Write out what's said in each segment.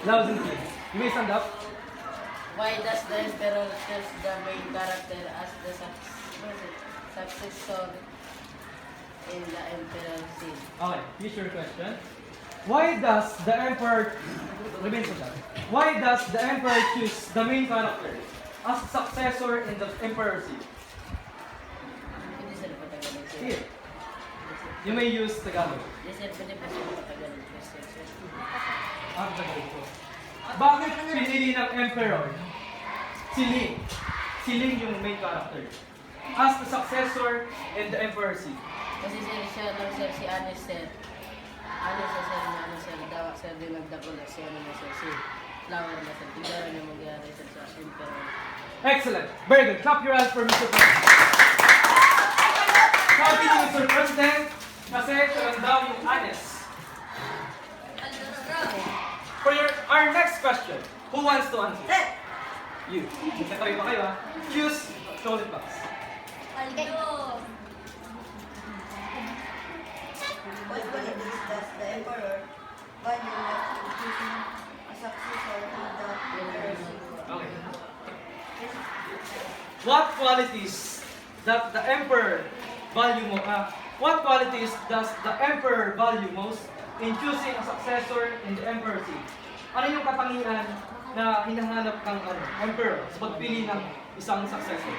Loud and clear. You may stand up. Why does the emperor choose the main character as the successor in the emperor scene? Okay, here's your question. Why does the emperor remain so that? Why does the emperor choose the main character as successor in the emperor seat? Hindi sir patagalin sir. Here, you may use Tagalog. Hindi sir, pwede pa sir patagalin question sir. Tagalog po. Bakit pinili ng emperor si Ling? Si Ling yung main character as the successor in the emperor seat. Kasi sir, siya lang sir, si Anis sir. Anis sa sir na ano sir, dawa sir, di magdakula si ano na sir, si Flower na sir. Tigara na magyari sir sa emperor. Excellent. Very good. Clap your hands for Mr. President. Sabi ni Mr. President, kasi siya lang daw yung honest. For our next question, who wants to answer? You. Magkatabi pa kayo ha. Choose shoulder box. What qualities does the emperor value in choosing a successor to the emperor? Okay. What qualities that the emperor what qualities does the emperor value most in choosing a successor in the emperor seat? Ano yung katangian na hinahanap ng emperor sa pagpili ng isang successor?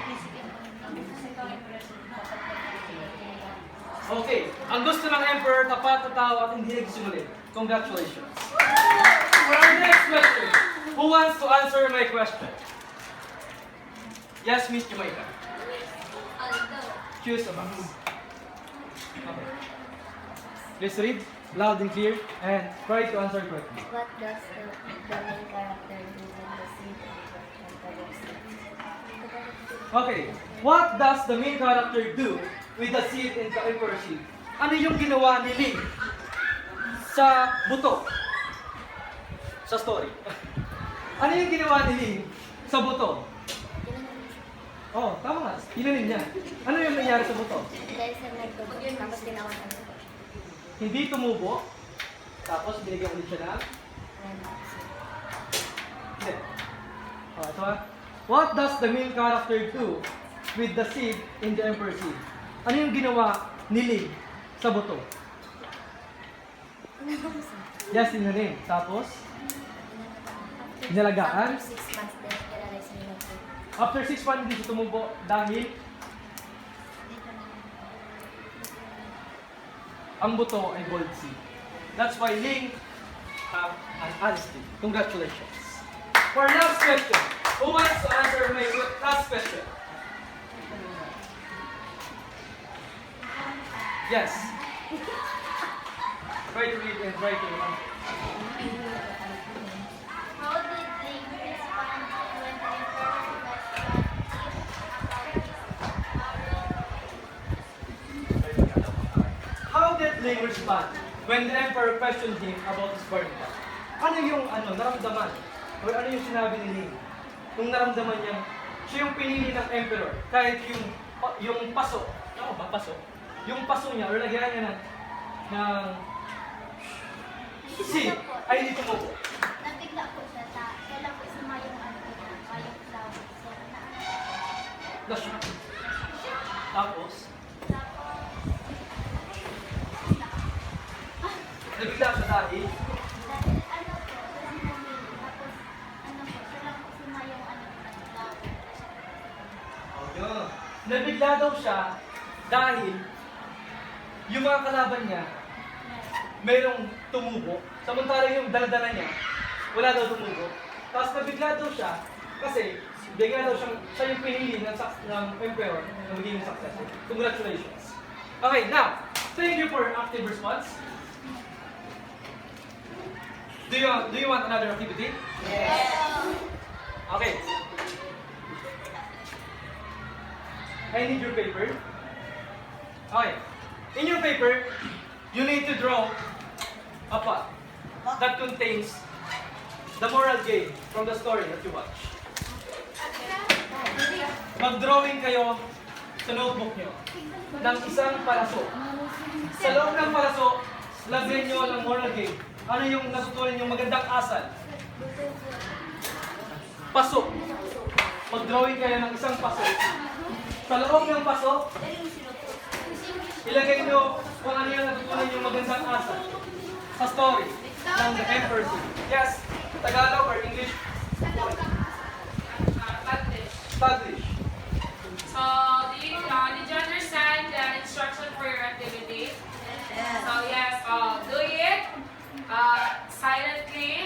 Okay, ang gusto ng emperor, tapat na tao at hindi nagsimulit. Congratulations. For our next question, who wants to answer my question? Yes, Miss Jamaica. Choose a box. Okay. Please read loud and clear and try to answer correctly. What does the main character do when the scene Okay, what does the main character do with the seed in the emperor seed? Ano yung ginawa ni Ling sa buto? Sa story. Ano yung ginawa ni Ling sa buto? Oh, tama nga. Tinanim niya. Ano yung nangyari sa buto? Dahil sa nagtubo, tapos ginawa ng Hindi tumubo. Tapos binigyan ulit siya ng... Hindi. Oh, ito ha. What does the main character do with the seed in the emperor seed? Ano yung ginawa ni Ling sa buto? Yes, tinanim. Tapos? Inalagaan? After 6 months, then realize nila po. After 6 months, hindi siya tumubo dahil ang buto ay gold seed. That's why Ling have an honesty. Congratulations. For our last question, who wants to answer my last question? Yes. Try to read and try to answer. How did they respond when the emperor How did Ling respond when the emperor questioned him about his burning cup? Ano yung naramdaman? O ano yung sinabi ni Ling? Nung naramdaman niya, siya yung pinili ng emperor, kahit yung paso, ano ba paso? Yung paso niya, or lagyan niya ng seed, ay hindi tumubo. Nabigla po siya sa, siya lang po sumayong mayong flower. So, Na-shock. Tapos, nabigla siya dahil, nabigla daw siya dahil yung mga kalaban niya mayroong tumubo, samantalang yung daldala niya wala daw tumubo. Tapos nabigla daw siya kasi bigla daw siya yung pinili ng emperor na magiging successor. Congratulations. Okay, now, thank you for active response. Do you want another activity? Yes. Okay. I need your paper. Okay. In your paper, you need to draw a pot that contains the moral game from the story that you watch. Mag-drawing kayo sa notebook nyo ng isang paraso. Sa loob ng paraso, lagyan nyo ng moral game. Ano yung natutunan yung magandang asal Paso. Mag-drawing kayo ng isang paso. Sa loob ng paso, ilagay nyo kung ano yung natutunan yung magandang asa sa story ng The Emperor King. Yes, Tagalog or English? Taglish. So, did you understand the instruction for your activity? Yes. So, yes, do it silently